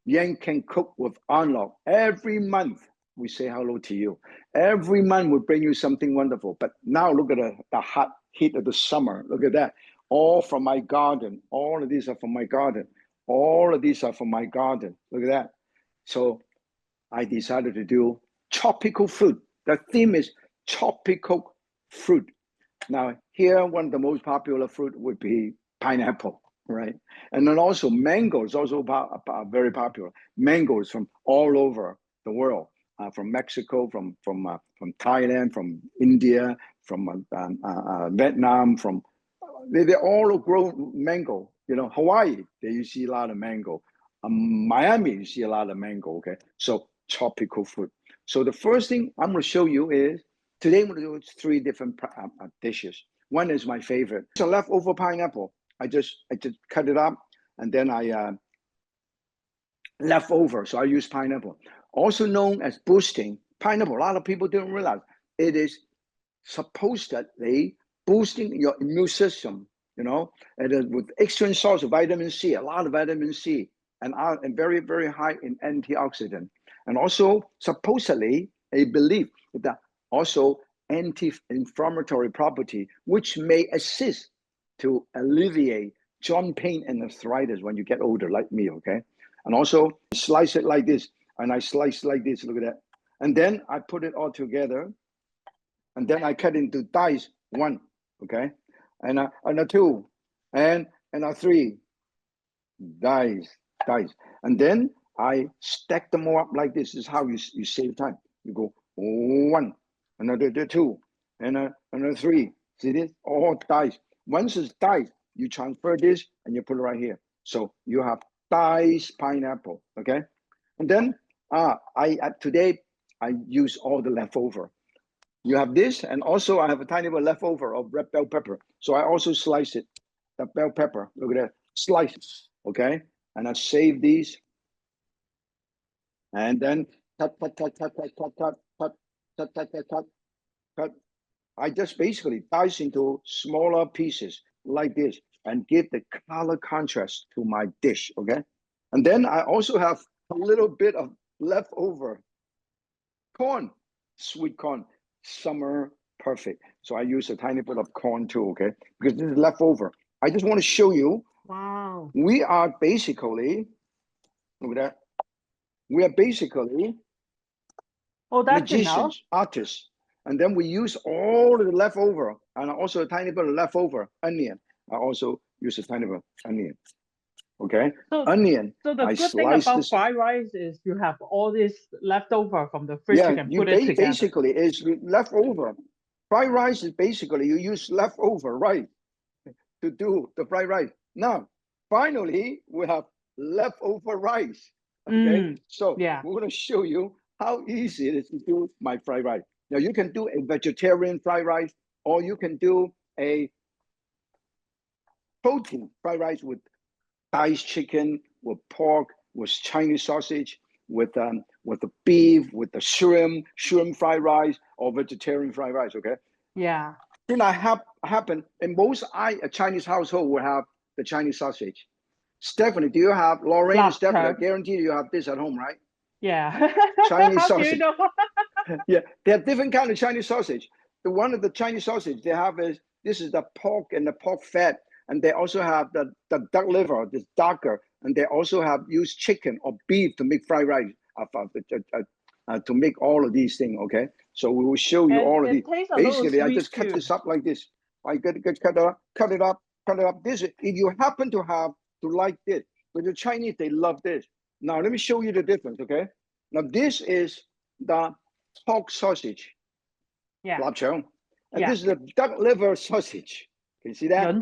Yan can cook with On Lok. Every month we say hello to you. Every month we bring you something wonderful. But now look at the hot heat of the summer. Look at that. All from my garden. All of these are from my garden. All of these are from my garden. Look at that. So I decided to do tropical fruit. The theme is tropical fruit. Now here, one of the most popular fruit would be pineapple, right? And then also mango is also very popular. Mangoes from all over the world, from Mexico, from Thailand, from India, from Vietnam, they all grow mango. You know, Hawaii, there you see a lot of mango. Miami, you see a lot of mango. Okay, so tropical fruit. So the first thing I'm going to show you is today I'm going to do 3 different dishes. One is my favorite. It's a leftover pineapple. I just cut it up and then I leftover. So I use pineapple, also known as boosting pineapple. A lot of people don't realize it is supposedly boosting your immune system. You know, and with extra source of vitamin C, a lot of vitamin C, and very, very high in antioxidant, and also supposedly a belief that also anti-inflammatory property, which may assist to alleviate joint pain and arthritis when you get older, like me. Okay, and also slice it like this, and I slice like this. Look at that, and then I put it all together, and then I cut into dice 1. Okay. And a 2, and a 3, dice, and then I stack them all up like this. This is how you save time. You go 1, another 2, and another 3. See this? All dice. Once it's dice, you transfer this and you put it right here. So you have diced pineapple. Okay, and then today I use all the leftover. You have this, and also I have a tiny bit leftover of red bell pepper. So I also slice it, the bell pepper. Look at that, slice, okay? And I save these. And then cut. I just basically dice into smaller pieces like this and give the color contrast to my dish, okay? And then I also have a little bit of leftover corn, sweet corn. Summer perfect. So I use a tiny bit of corn too, okay? Because this is leftover. I just want to show you. Wow. We are basically, look at that. We are basically magicians, artists. And then we use all of the leftover and also a tiny bit of leftover onion. I also use a tiny bit of onion. Okay, onion. So the good thing about fried rice is you have all this leftover from the fridge. Yeah, you can put it together. Basically is leftover. Fried rice is basically you use leftover rice to do the fried rice. Now, finally, we have leftover rice. Okay, so we're going to show you how easy it is to do my fried rice. Now, you can do a vegetarian fried rice, or you can do a protein fried rice with diced chicken, with pork, with Chinese sausage, with the beef, with the shrimp fried rice, or vegetarian fried rice. Okay. Yeah. Then I happen in most a Chinese household will have the Chinese sausage. Stephanie, do you have Lorraine? Stephanie, I guarantee you have this at home, right? Yeah. Chinese sausage. You know? Yeah, they have different kind of Chinese sausage. The one of the Chinese sausage they have is this is the pork and the pork fat. And they also have the duck liver, this darker, and they also have used chicken or beef to make fried rice, to make all of these things. Okay, so we will show you all of these. Basically, I just cut this up like this. I cut it up. This, if you happen to like this, but the Chinese they love this. Now let me show you the difference. Okay, now this is the pork sausage, lapchang, and this is the duck liver sausage. Can you see that?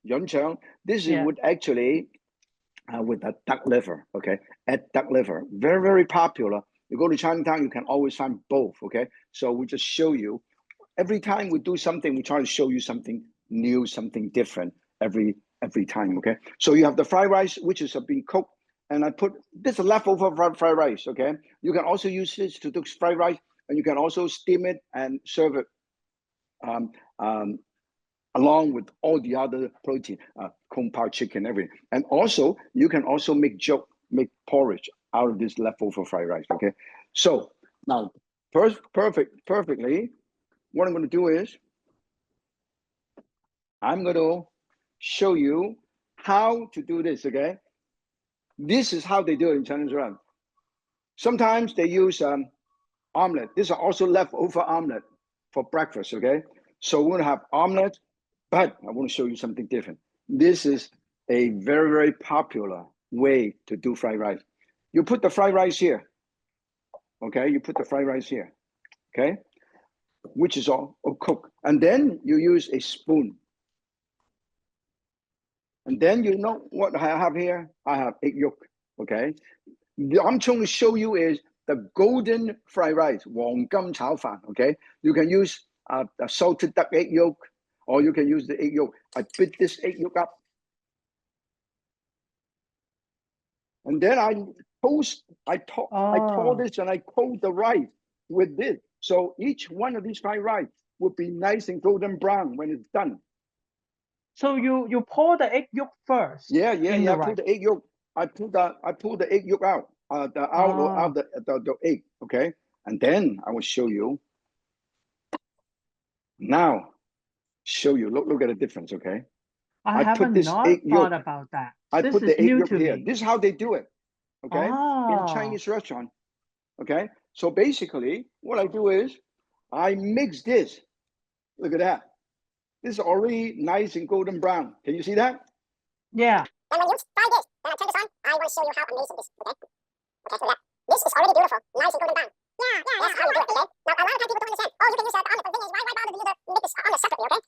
Yunchang. This is with actually with a duck liver. Okay, at duck liver, very very popular. You go to Chinatown, you can always find both. Okay, so we just show you every time we do something, we try to show you something new, something different every time. Okay, so you have the fried rice, which is being cooked, and I put this leftover fried rice. Okay, you can also use this to do fried rice, and you can also steam it and serve it. Along with all the other protein, kung pao chicken, everything. And also, you can also make joke make porridge out of this leftover fried rice. Okay, so now perfectly. What I'm going to do is I'm going to show you how to do this. Okay, this is how they do it in Chinese restaurant. Sometimes they use omelet. These are also leftover omelet for breakfast. Okay, so we're going to have omelet, but I want to show you something different. This is a very, very popular way to do fried rice. You put the fried rice here. Okay, you put the fried rice here. Okay, which is all cooked, and then you use a spoon. And then you know what I have here? I have egg yolk. Okay, I'm trying to show you is the golden fried rice, 黃金炒飯. Okay, you can use a salted duck egg yolk, or you can use the egg yolk. I beat this egg yolk up, and then I tore this and I coat the rice with this. So each one of these fried rice would be nice and golden brown when it's done. So you pour the egg yolk first. Yeah. I put the egg yolk. I pull the egg yolk out, out the egg. Okay, and then I will show you. Now, show you. Look at the difference. Okay, I haven't thought about that. I put the egg yolk here. This is how they do it. Okay, in Chinese restaurant. Okay, so basically, what I do is I mix this. Look at that. This is already nice and golden brown. Can you see that? Yeah. And when you fry this, then I turn this on, I want to show you how amazing this is, okay? Okay, so that. This is already beautiful, nice and golden brown. Yeah. That's how you do it, okay? Now, a lot of times people don't understand, oh, you can use the omelet. The thing is, why bother to make this omelet separately, okay?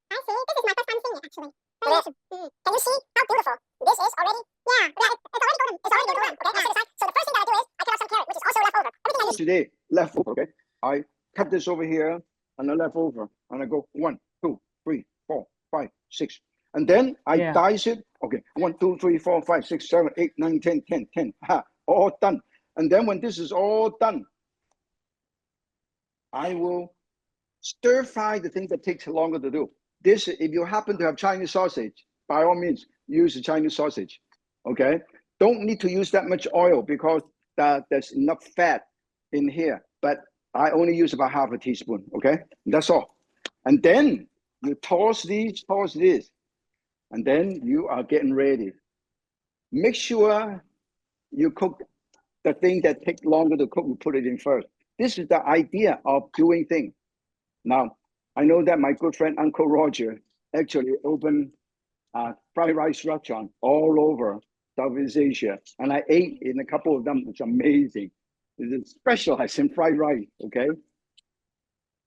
I see. This is my first time seeing it, actually. Can you see how beautiful? This is already, it's already golden. It's already golden, okay? Now, set aside. So the first thing that I do is, I cut off some carrot, which is also leftover. Everything I use. Today, leftover, okay? I cut this over here, and the leftover, and I go 1, 2, 3, 4, 5, 6. And then I dice it. Okay, 1, 2, 3, 4, 5, 6, 7, 8, 9, 10, 10, 10. Ha, all done. And then when this is all done, I will stir fry the thing that takes longer to do. This, if you happen to have Chinese sausage, by all means, use the Chinese sausage. Okay, don't need to use that much oil because there's enough fat in here. But I only use about half a teaspoon. Okay, that's all. And then you toss this, and then you are getting ready. Make sure you cook the thing that takes longer to cook, you put it in first. This is the idea of doing things. Now, I know that my good friend Uncle Roger actually opened a fried rice restaurant all over Southeast Asia, and I ate in a couple of them. It's amazing. It's specialized in fried rice, okay?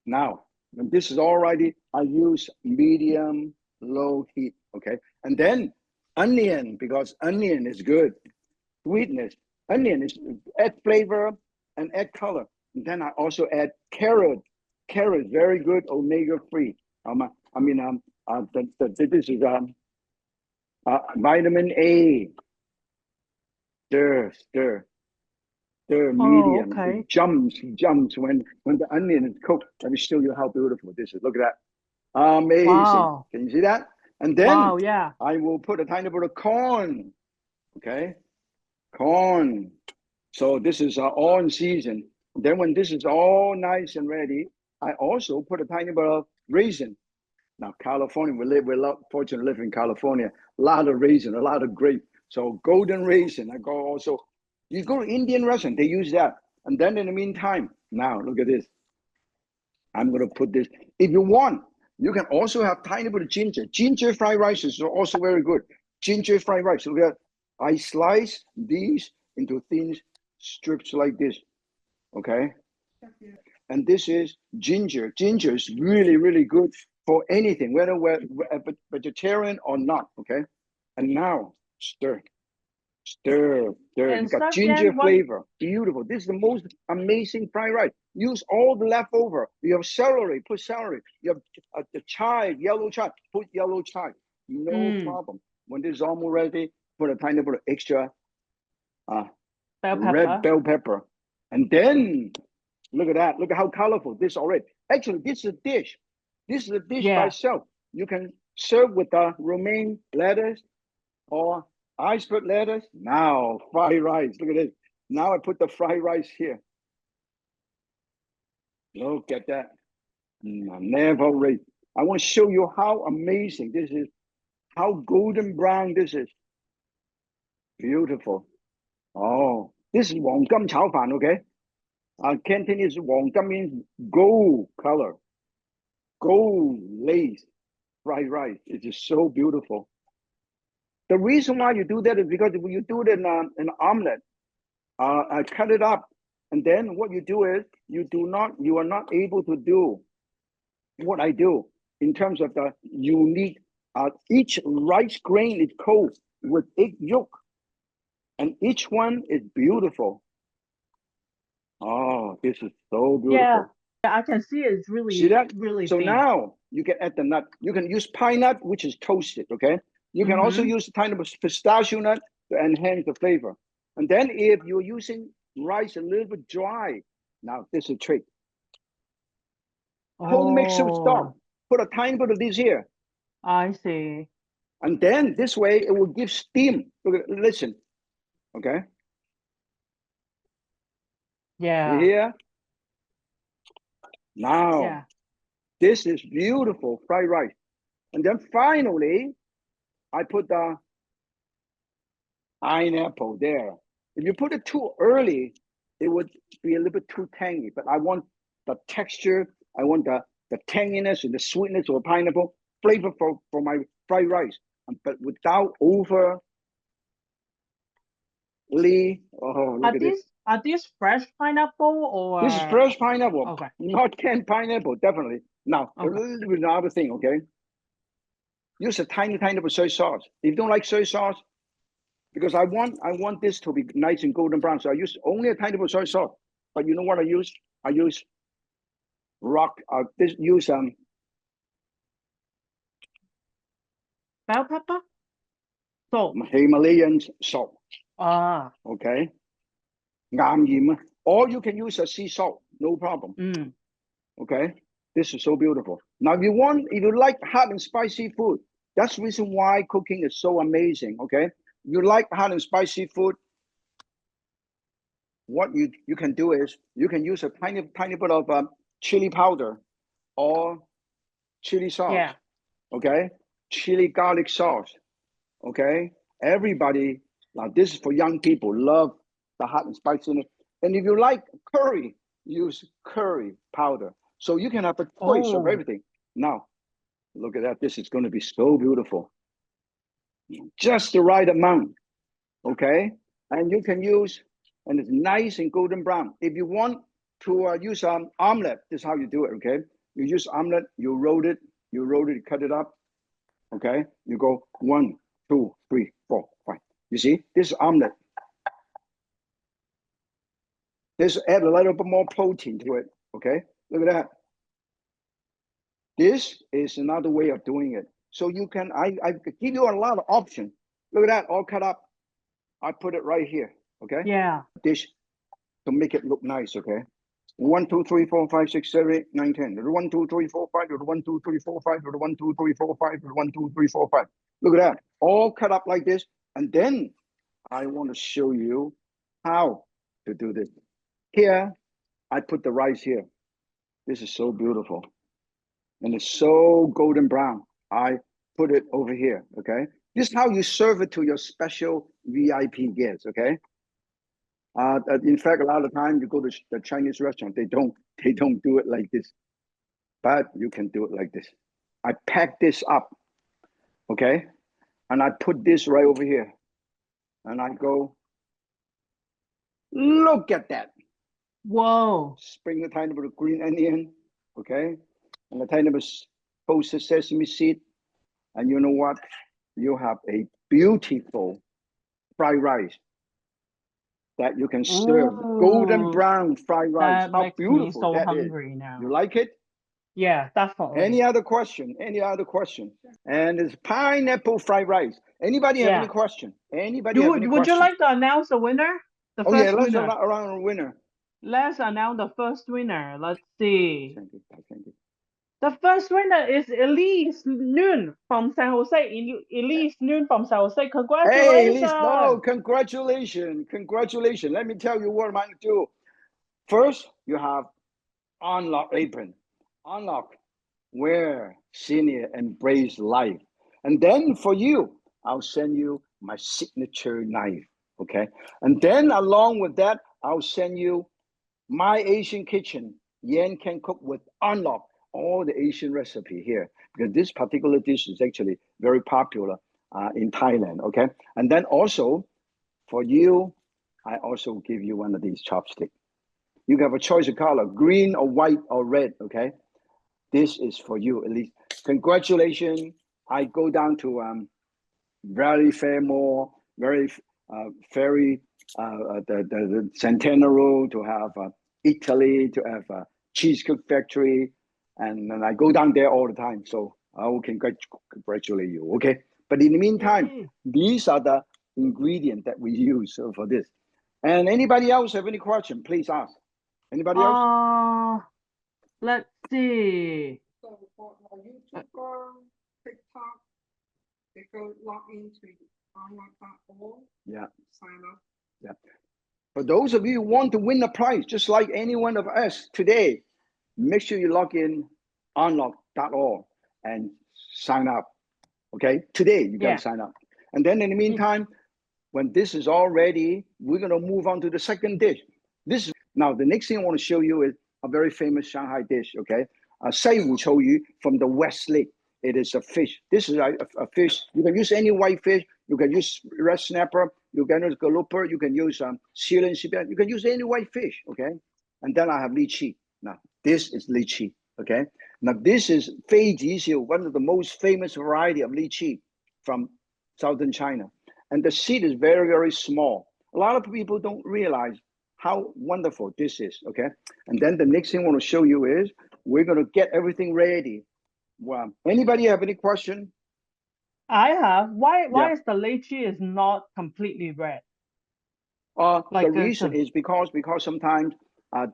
Now, when this is all ready, I use medium, low heat, okay? And then onion, because onion is good. Sweetness. Onion is add flavor and add color. And then I also add carrot. Carrot, very good, omega-3. This is vitamin A. Stir medium. Okay. It jumps when the onion is cooked. Let me show you how beautiful this is. Look at that. Amazing. Wow. Can you see that? And then yeah. I will put a tiny bit of corn. Okay. Corn. So this is all in season. Then when this is all nice and ready, I also put a tiny bit of raisin. Now, California, we're fortunate to live in California. A lot of raisin, a lot of grape. So golden raisin. I go also. You go to Indian restaurant, they use that. And then in the meantime, now look at this. I'm going to put this. If you want, you can also have tiny bit of ginger. Ginger fried rice is also very good. Ginger fried rice. Look at, I slice these into thin strips like this. Okay. And this is ginger. Ginger is really, really good for anything, whether we're vegetarian or not. Okay. And now stir. You got ginger flavor. Beautiful. This is the most amazing fried rice. Use all the leftover. You have celery, put celery. You have the chive, yellow chive, put yellow chive. No problem. When this is almost ready, put a tiny bit of extra red bell pepper. And then look at that. Look at how colorful this already. Actually, this is a dish. This is a dish by itself. You can serve with romaine lettuce or iceberg lettuce. Now fried rice. Look at this. Now I put the fried rice here. Look at that. Never rate. I want to show you how amazing this is. How golden brown this is. Beautiful. Oh, this is 黃金炒飯, okay? Cantonese 黃金 means gold color. Gold lace fried rice. It is so beautiful. The reason why you do that is because when you do it in an omelet, I cut it up, and then what you do is you are not able to do what I do in terms of the unique. Each rice grain is coated with egg yolk, and each one is beautiful. Oh, this is so beautiful. Yeah, I can see it's really, See that? really So thin. now you can add the nut. You can use pine nut, which is toasted, okay? You can also use a tiny bit of pistachio nut to enhance the flavor. And then if you're using rice a little bit dry, now this is a trick. Don't mix it with stock. Put a tiny bit of this here. I see. And then this way it will give steam. Listen, okay? Yeah. Here. Now, Yeah. this is beautiful fried rice. And then finally, I put the pineapple there. If you put it too early, it would be a little bit too tangy. But I want the texture, I want the tanginess and the sweetness of the pineapple flavor for my fried rice, but without overly. Oh, look at this. Are these fresh pineapple or? This is fresh pineapple, Okay. not canned pineapple, definitely. Now, a little bit another thing, okay? Use a tiny bit of soy sauce. If you don't like soy sauce, because I want this to be nice and golden brown, so I use only a tiny bit of soy sauce. But you know what I use? I use Bell pepper? Salt. Himalayan salt. Okay. Or you can use a sea salt, no problem. Okay, this is so beautiful. Now, if you like hot and spicy food, that's the reason why cooking is so amazing. Okay, if you like hot and spicy food, what you can do is you can use a tiny bit of chili powder or chili sauce. Yeah. Okay, chili garlic sauce. Okay, everybody, now this is for young people, love the hot and spicy. And if you like curry, use curry powder. So you can have a choice of everything. Now, look at that. This is going to be so beautiful. Just the right amount. Okay, and you can use, and it's nice and golden brown. If you want to use omelet, this is how you do it. Okay, you use omelet, you roll it, cut it up. Okay, you go 1, 2, 3, 4, 5. You see, this is omelet. This add a little bit more protein to it. Okay, look at that. This is another way of doing it. So you can, I give you a lot of options. Look at that, all cut up. I put it right here. Okay. Yeah. Dish to make it look nice. Okay. 1, 2, 3, 4, 5, 6, 7, 8, 9, 10. 1, 2, 3, 4, 5. 1, 2, 3, 4, 5. 1, 2, 3, 4, 5. 1, 2, 3, 4, 5. Look at that. All cut up like this. And then I want to show you how to do this. Here, I put the rice here. This is so beautiful. And it's so golden brown. I put it over here. Okay. This is how you serve it to your special VIP guests. Okay. In fact, a lot of times you go to the Chinese restaurant, they don't do it like this, but you can do it like this. I pack this up, okay, and I put this right over here, and I go, look at that. Whoa. Sprinkle a tiny bit of green onion, okay, and a tiny bit of toasted sesame seed, and you know what? You have a beautiful fried rice that you can serve. Golden brown fried rice. That How makes beautiful me so that hungry is. now. You like it? Yeah, definitely. Any other question? Any other question? And it's pineapple fried rice. Anybody have any question? Anybody have any Would question? you like to announce the winner? The Oh first yeah, let's winner. around a winner. Let's announce the first winner. Let's see. Thank you. The first winner is Elise Noon from San Jose. Elise Noon from San Jose. Hey, Congratulations. Liz, no, congratulations. Congratulations. Let me tell you what I'm going to do. First, you have On Lok apron. On Lok, wear senior embrace life. And then for you, I'll send you my signature knife. Okay. And then along with that, I'll send you my Asian kitchen. Yan can cook with On Lok, all the Asian recipe here, because this particular dish is actually very popular in Thailand. Okay. And then also for you, I also give you one of these chopsticks. You have a choice of color, green or white or red. Okay. This is for you, at least. Congratulations. I go down to very fair mall, very the Centenary to have Italy, to have a cheesecake factory, and I go down there all the time. So I will congratulate you. Okay. But in the meantime, these are the ingredients that we use for this. And anybody else have any question? Please ask. Anybody else? Let's see. So for YouTuber, TikTok, they go log into onlok.org. Yeah. Sign up. Yeah. For those of you who want to win a prize, just like any one of us today, make sure you log in onlok.org and sign up. Okay. Today you gotta sign up. And then in the meantime, when this is all ready, we're gonna move on to the second dish. Now the next thing I want to show you is a very famous Shanghai dish. Okay. Sai Wu Chou Yu from the West Lake. It is a fish. This is a fish. You can use any white fish. You can use red snapper. You can use grouper. You can use Sealand Sibian. You can use any white fish. Okay. And then I have lychee. Now this is lychee. Okay. Now this is Fei Jixiu, one of the most famous variety of lychee from southern China. And the seed is very, very small. A lot of people don't realize how wonderful this is. Okay. And then the next thing I want to show you is we're going to get everything ready. Wow. Anybody have any question? I have. Why is the lychee is not completely red? The reason is because sometimes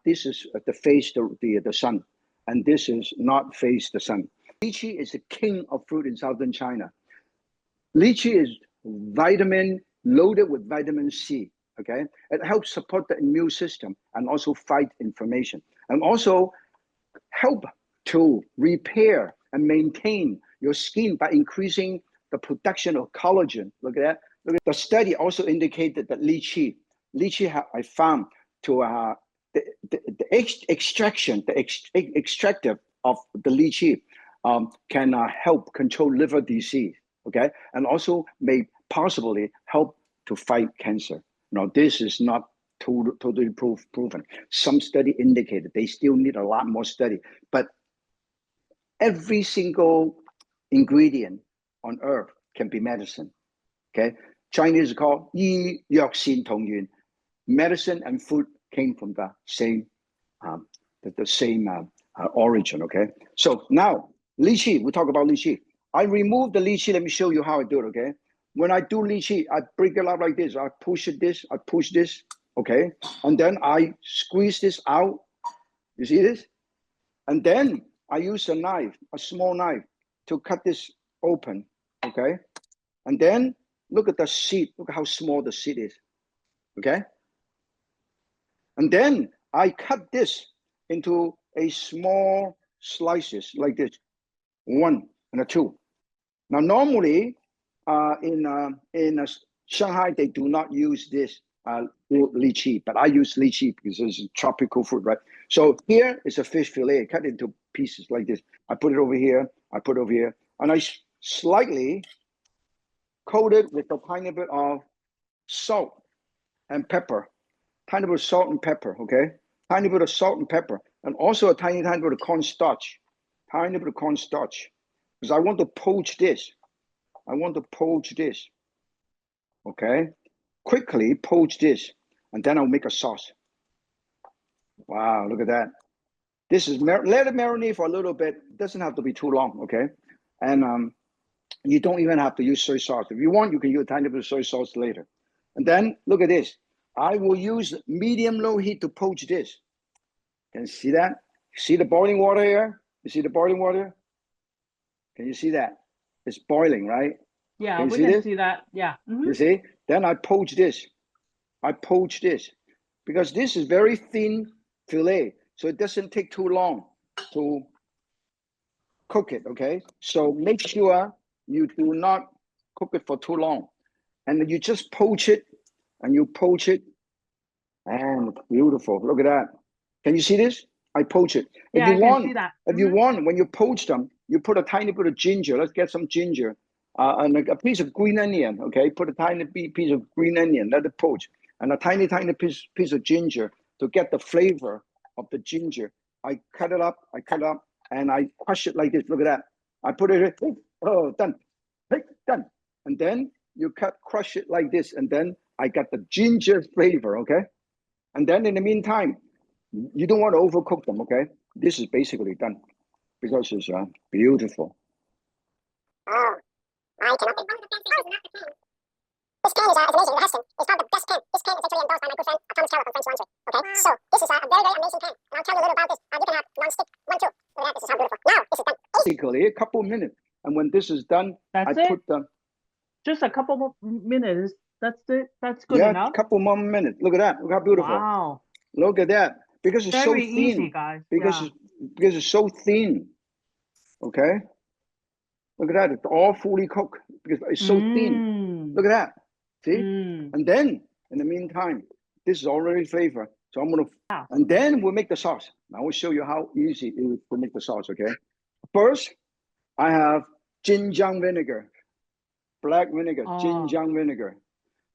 this is the face the sun, and this is not face the sun. Lychee is the king of fruit in southern China. Lychee is loaded with vitamin C. Okay, it helps support the immune system and also fight inflammation, and also help to repair and maintain your skin by increasing the production of collagen. Look at that. Look at the study also indicated that lychee I found to the extractive of the lychee can help control liver disease. Okay, and also may possibly help to fight cancer. Now this is not totally proven. Some study indicated they still need a lot more study, but every single ingredient on earth can be medicine. Okay, Chinese call 醫藥善同源. Medicine and food came from the same origin. Okay, so now lychee, we talk about lychee. I remove the lychee. Let me show you how I do it. Okay, when I do lychee, I break it up like this. I push this. Okay, and then I squeeze this out. You see this? And then I use a knife, a small knife, to cut this open. Okay, and then look at the seed. Look how small the seed is. Okay, and then I cut this into a small slices like this, 1 and 2. Now normally in Shanghai they do not use this lychee, but I use lychee because it's a tropical fruit, right? So here is a fish fillet cut into pieces like this. I put it over here. I put it over here, and I slightly coat it with a tiny bit of salt and pepper. Tiny bit of salt and pepper. Okay, tiny bit of salt and pepper, and also a tiny bit of cornstarch. Tiny bit of cornstarch, because I want to poach this. Okay, quickly poach this, and then I'll make a sauce. Wow, look at that. This is let it marinate for a little bit. It doesn't have to be too long. Okay, and you don't even have to use soy sauce. If you want, you can use a tiny bit of soy sauce later. And then look at this. I will use medium-low heat to poach this. Can you see that? See the boiling water here? You see the boiling water? Can you see that? It's boiling, right? Yeah, Can you we see can this? see that. Yeah. You see? Then I poach this. I poach this because this is very thin fillet, so it doesn't take too long to cook it, okay? So make sure you do not cook it for too long. And you just poach it, and you poach it, and beautiful. Look at that. Can you see this? I poach it. Yeah, I can see that. If you want, when you poach them, you put a tiny bit of ginger. Let's get some ginger. And a piece of green onion, okay? Put a tiny piece of green onion, let it poach. And a tiny piece of ginger to get the flavor of the ginger. I cut it up, and I crush it like this. Look at that. I put it in, oh, done. Hey, done. And then you crush it like this, and then I got the ginger flavor, okay? And then in the meantime, you don't want to overcook them, okay? This is basically done because it's beautiful. Oh, I cannot think. This pan is amazing. Your husband is called the best pan. This pan is actually endorsed by my good friend Thomas Clara from French Laundry. Okay, so this is a very, very amazing pan. And I'll tell you a little about this. You can have non-stick one too. Look at that. This is how beautiful. Now this is done. Basically, a couple of minutes, and when this is done, That's I it? put the Just a couple more minutes. That's it. That's good a enough. couple more minutes. Look at that. Look how beautiful. Wow. Look at that. Because it's Very so thin. easy, guys. Because it's so thin. Okay. Look at that. It's all fully cooked because it's so thin. Look at that. See? And then in the meantime, this is already flavor. So I'm gonna and then we'll make the sauce. I will show you how easy it is to make the sauce. Okay. First, I have Jinjiang vinegar, black vinegar, Jinjiang vinegar,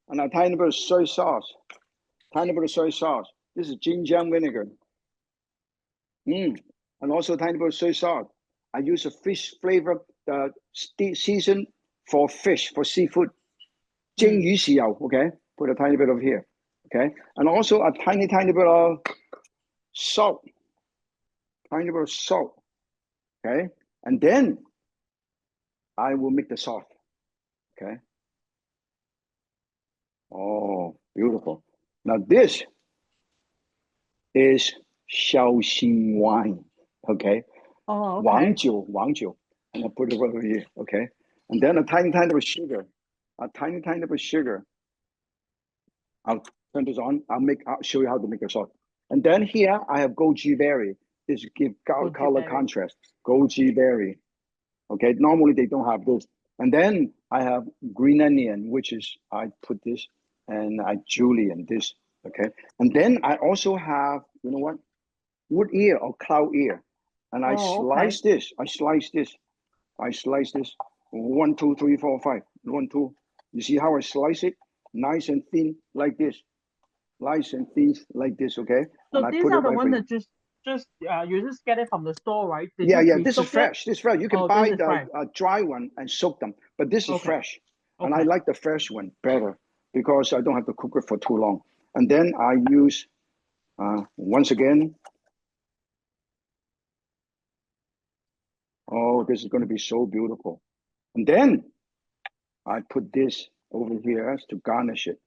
and a tiny bit of soy sauce. Tiny bit of soy sauce. This is Jinjiang vinegar. And also a tiny bit of soy sauce. I use a fish flavor, the season for fish, for seafood. 蒸魚豉油, okay? Put a tiny bit of here, okay? And also a tiny bit of salt. Tiny bit of salt, okay? And then I will make the sauce, okay? Oh, beautiful. Now this is 绍兴 wine, okay? Oh, okay. 黄酒. And I put it over here, okay? And then a tiny bit of sugar. A tiny bit of sugar. I'll turn this on. I'll show you how to make a sauce. And then here I have goji berry. This give color contrast. Goji berry. Okay, normally they don't have this. And then I have green onion, which is I put this, and I julienne this. Okay, and then I also have, you know what, wood ear or cloud ear, and I slice this. I slice this. 1, 2, 3, 4, 5. 1, 2. You see how I slice it? Nice and thin like this. Nice and thin like this, okay? So and these are the ones that just you just get it from the store, right? Yeah, this is fresh. This is fresh. You can buy the dry one and soak them, but this is fresh. And I like the fresh one better because I don't have to cook it for too long. And then I use, once again, oh, this is going to be so beautiful. And then I put this over here to garnish it,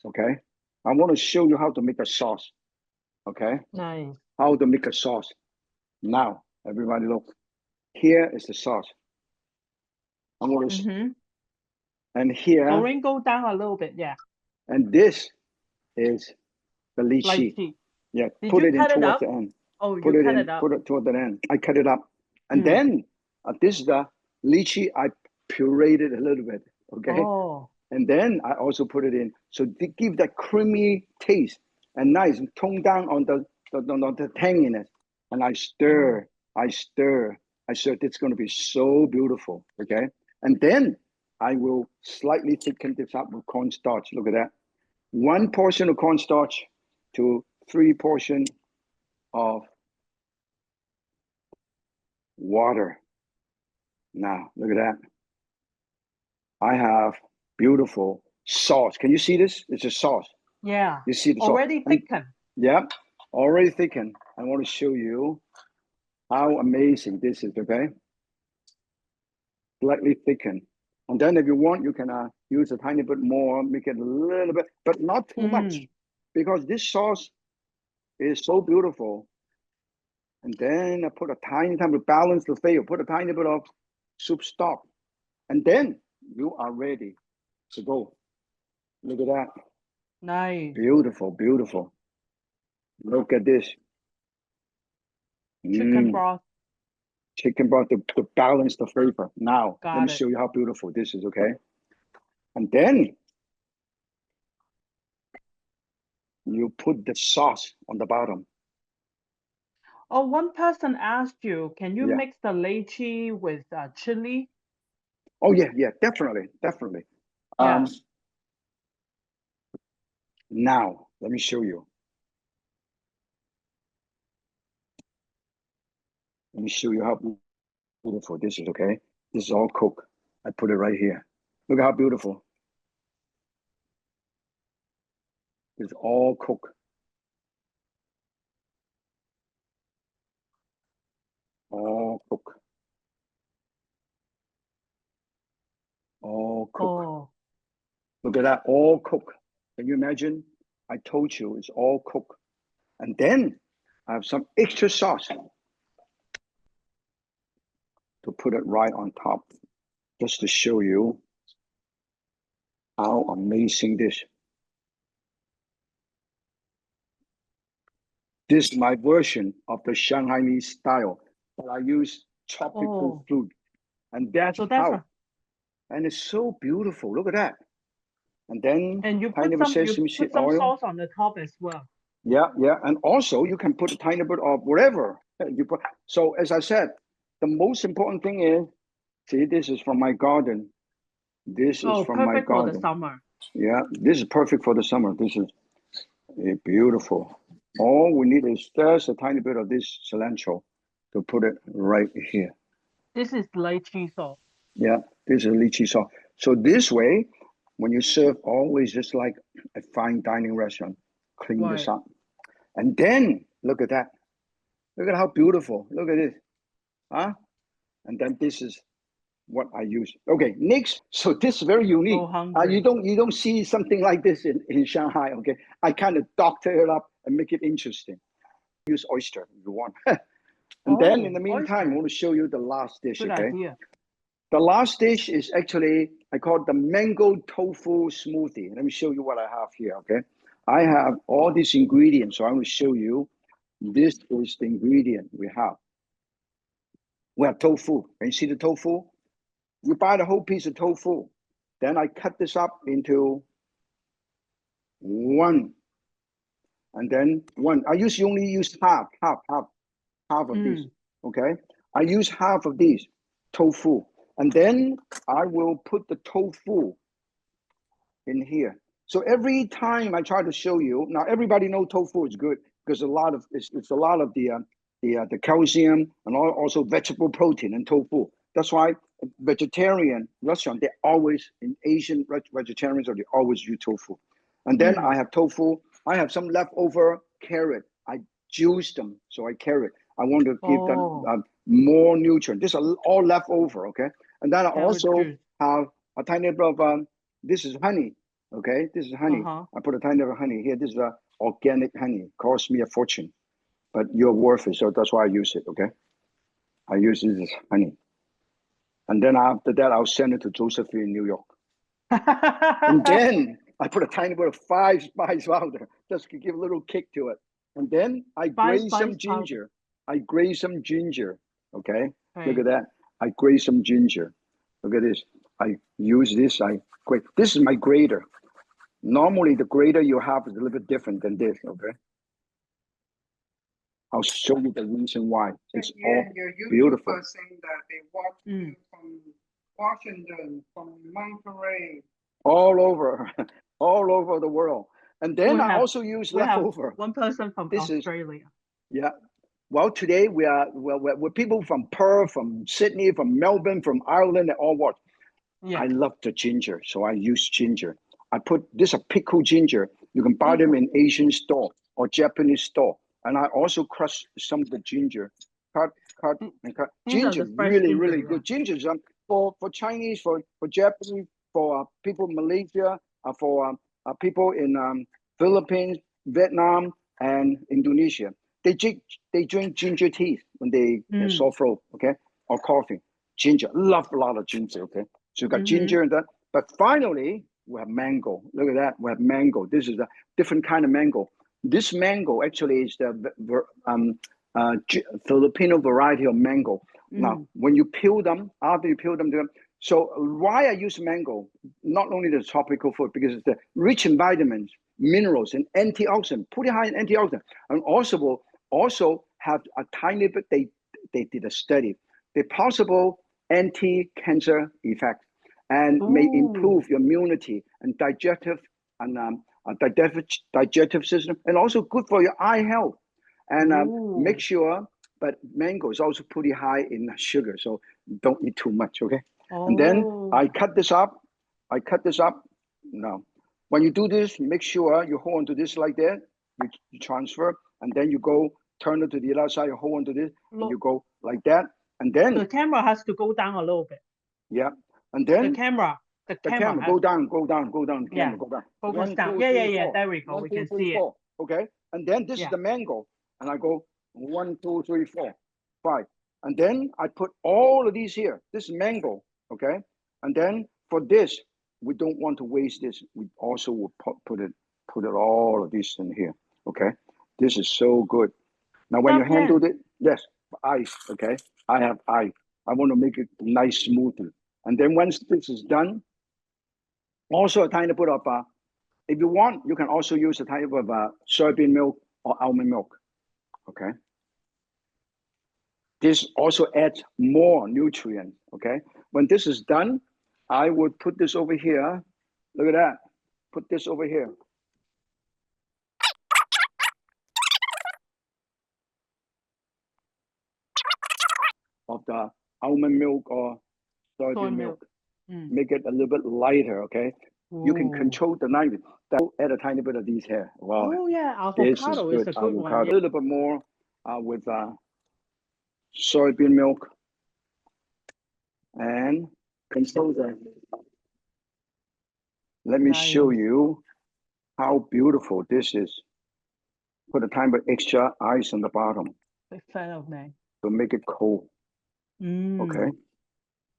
okay? I want to show you how to make a sauce, okay? Nice. How to make a sauce. Now, everybody look. Here is the sauce. I'm going to, and here. Go down a little bit, yeah. And this is the lychee. Yeah, put it in towards the end. Oh, you cut it up. Put it toward the end. I cut it up. And then this is the lychee. I pureed it a little bit, okay? Oh. And then I also put it in. So to give that creamy taste and nice and tone down on the tanginess. And I stir. It's going to be so beautiful, okay? And then I will slightly thicken this up with cornstarch. Look at that. 1 portion of cornstarch to 3 portions of water. Now, look at that. I have beautiful sauce. Can you see this? It's a sauce. Yeah. You see the sauce? Already thickened. Yeah, already thickened. I want to show you how amazing this is, okay? Slightly thickened. And then if you want, you can use a tiny bit more, make it a little bit, but not too much. Because this sauce is so beautiful. And then I put a tiny time to balance the flavor, put a tiny bit of soup stock. And then you are ready to go. Look at that. Nice. Beautiful, beautiful. Look at this. Chicken broth. Chicken broth to balance the flavor. Now, let me Got it. show you how beautiful this is, okay? And then you put the sauce on the bottom. Oh, one person asked you, can you Yeah. mix the lychee with chili? Oh, yeah, definitely, definitely. Yeah. Now, let me show you. Let me show you how beautiful this is, okay? This is all cooked. I put it right here. Look how beautiful. It's all cooked. All cooked. All cooked. Oh, Look at that, all cooked. Can you imagine? I told you it's all cooked. And then I have some extra sauce to put it right on top, just to show you how amazing this. This is my version of the Shanghainese style, but I use tropical fruit. And that's so that's how. And it's so beautiful. Look at that. And then and you tiny put bit some sesame seed oil. sauce on the top as well. Yeah. And also you can put a tiny bit of whatever you put. So as I said, the most important thing is, see, this is from my garden. This is from my Perfect for the garden. summer. Yeah, this is perfect for the summer. This is beautiful. All we need is just a tiny bit of this cilantro to put it right here. This is lychee sauce. Yeah, this is lychee sauce. So this way, when you serve, always just like a fine dining restaurant, clean this up. And then, look at that. Look at how beautiful. Look at this. Huh? And then this is what I use. Okay, next. So this is very unique. You don't see something like this in Shanghai. Okay, I kind of doctor it up and make it interesting. Use oyster if you want. And then in the meantime, I want to show you the last dish. Good okay, idea. the last dish is actually, I call it the mango tofu smoothie. Let me show you what I have here. Okay, I have all these ingredients, so I will show you. This is the ingredient we have. We have tofu. Can you see the tofu? You buy the whole piece of tofu. Then I cut this up into one. And then one. I only use half of these. Okay. I use half of these tofu. And then I will put the tofu in here. So every time I try to show you, now everybody knows tofu is good because it's a lot of the calcium and also vegetable protein in tofu. That's why vegetarian restaurant, they always, in Asian vegetarians, they always use tofu. And then I have tofu. I have some leftover carrot. I juice them, so I carrot. I want to give them more nutrient. This is all leftover, okay? And then I also have a tiny bit of, this is honey, okay? This is honey. I put a tiny bit of honey here. This is organic honey. Cost me a fortune, but you're worth it, so that's why I use it, okay? I use this as honey. And then after that, I'll send it to Josephine in New York. And then I put a tiny bit of 5 spice powder, just to give a little kick to it. And then I grate some ginger. I grate some ginger, okay? Look at that. I grate some ginger. Look at this. I use this. I grate. This is my grater. Normally, the grater you have is a little bit different than this, okay? I'll show you the reason why. It's all beautiful. Saying that they watch you from Washington, from Monterey, all over the world. And then I also use leftover. One person from Australia. Yeah. Well, today we're people from Perth, from Sydney, from Melbourne, from Ireland, and all what. Yeah. I love the ginger, so I use ginger. I put this a pickled ginger. You can buy them in Asian store or Japanese store. And I also crush some of the ginger. Cut. Ginger, really good. Ginger is for Chinese, for Japanese, for people in Malaysia, for people in Philippines, Vietnam, and Indonesia. They drink ginger tea when they sore throat, okay, or coffee. Ginger, love a lot of ginger, okay. So you got ginger and that. But finally, we have mango. Look at that. We have mango. This is a different kind of mango. This mango actually is the Filipino variety of mango. Now, when you peel them, after you peel them, so why I use mango? Not only the tropical food, because it's rich in vitamins, minerals, and antioxidant, pretty high in antioxidant, and also have a tiny bit. They did a study. The possible anti-cancer effect, and may improve your immunity and digestive system, and also good for your eye health. And make sure, but mango is also pretty high in sugar, so don't eat too much, okay? And then I cut this up. Now, when you do this, make sure you hold on to this like that. You transfer, and then you go turn it to the other side. You hold on to this, and you go like that. And then the camera has to go down a little bit. Yeah, and then the camera go down. The camera go down. Focus 1, down. 2, Yeah, 3, 4. There we go. 1, We 2, can 3, see 4. Okay, and then this is the mango, and I go 1, 2, 3, 4, 5, and then I put all of these here. This is mango, okay, and then for this, we don't want to waste this. We also will put it all of this in here. Okay, this is so good. Now when you handle it, yes, ice. Okay, I have ice. I want to make it nice smoothie. And then once this is done, also a tiny bit of if you want, you can also use a tiny bit of soybean milk or almond milk. Okay. This also adds more nutrients. Okay. When this is done, I would put this over here. Look at that. Put this over here. Of the almond milk or soybean milk. Make it a little bit lighter, okay? Ooh. You can control the knife. Add a tiny bit of these here. Wow. Oh yeah, avocado is a good one. Yeah. A little bit more with soybean milk and control that. Let me show you how beautiful this is. Put a tiny bit extra ice on the bottom. Big fan of me. To make it cold. Okay.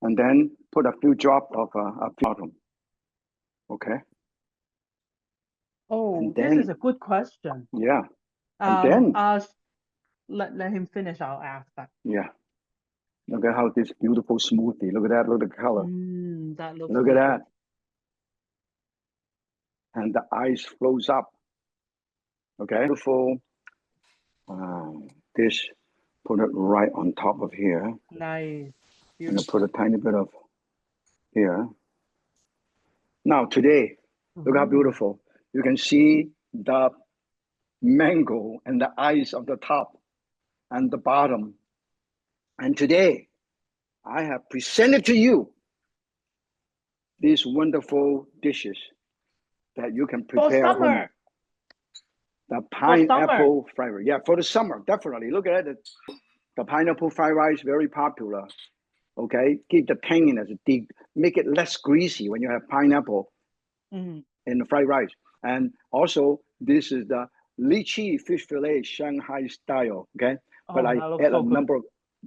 And then put a few drops of bottom. Okay. Oh, then, this is a good question. Yeah. And then let him finish. I'll ask that. Yeah. Look at how this beautiful smoothie. Look at that. Look at the color. That looks Look at that. And the ice flows up. Okay. Beautiful. This. Put it right on top of here. Nice. And put a tiny bit of here. Now today, look how beautiful. You can see the mango and the ice of the top and the bottom. And today, I have presented to you these wonderful dishes that you can prepare at home. The pineapple fried rice. Yeah, for the summer, definitely. Look at it. The pineapple fried rice, very popular. Okay, keep the tanginess, make it less greasy when you have pineapple in the fried rice. And also, this is the lychee fish fillet Shanghai style. Okay, but I add a number of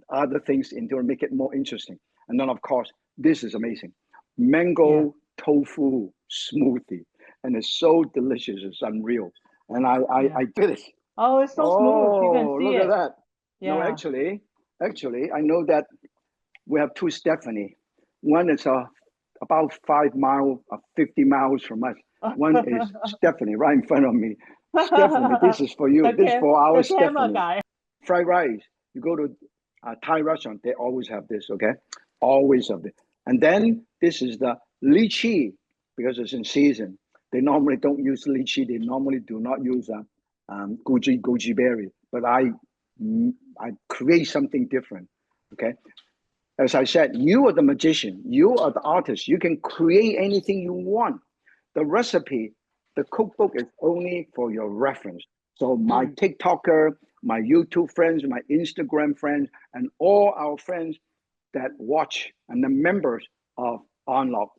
other things into it to make it more interesting. And then, of course, this is amazing. Mango tofu smoothie, and it's so delicious. It's unreal. And I did it. Oh, it's so smooth. You can see look at that. Yeah. No, actually, I know that we have two Stephanie. One is about 5 miles, 50 miles from us. One is Stephanie right in front of me. Stephanie, this is for you. This is for our Stephanie. Guy. Fried rice. You go to a Thai restaurant, they always have this, okay? Always have it. And then this is the lychee, because it's in season. They normally don't use lychee. They normally do not use goji berry. But I create something different, okay? As I said, you are the magician. You are the artist. You can create anything you want. The recipe, the cookbook is only for your reference. So my TikToker, my YouTube friends, my Instagram friends, and all our friends that watch and the members of On Lok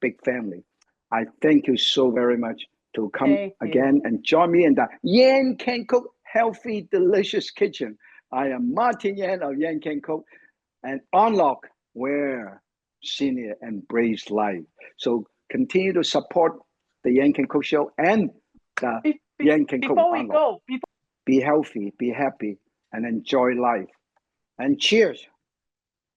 big family, I thank you so very much to come again and join me in the Yan Can Cook healthy, delicious kitchen. I am Martin Yan of Yan Can Cook, and On Lok, where senior embrace life. So continue to support the Yan Can Cook show and the Yan Can Cook Before we On Lok. go, Be healthy, be happy, and enjoy life. And cheers.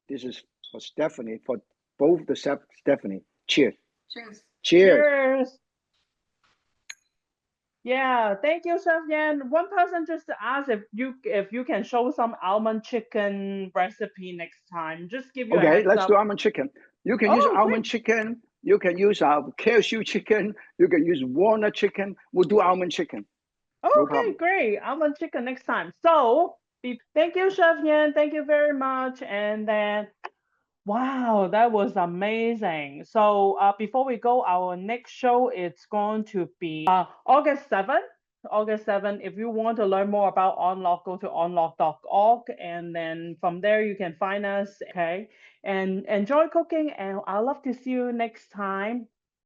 This is for Stephanie, for both the Stephanie. Cheers. Cheers. Cheers. cheers. Yeah, thank you, Chef Yan. One person just asked if you can show some almond chicken recipe next time. Just give you a Okay, heads let's up. do almond chicken. You can use Oh, almond great. chicken. You can use cashew chicken. You can use walnut chicken. We'll do almond chicken. No Okay, problem. great. Almond chicken next time. So, thank you, Chef Yan. Thank you very much. And then, wow, that was amazing. So, before we go, our next show it's going to be August 7th. August 7th. If you want to learn more about On Lok, go to onlok.org, and then from there you can find us. Okay, and enjoy cooking. And I'd love to see you next time.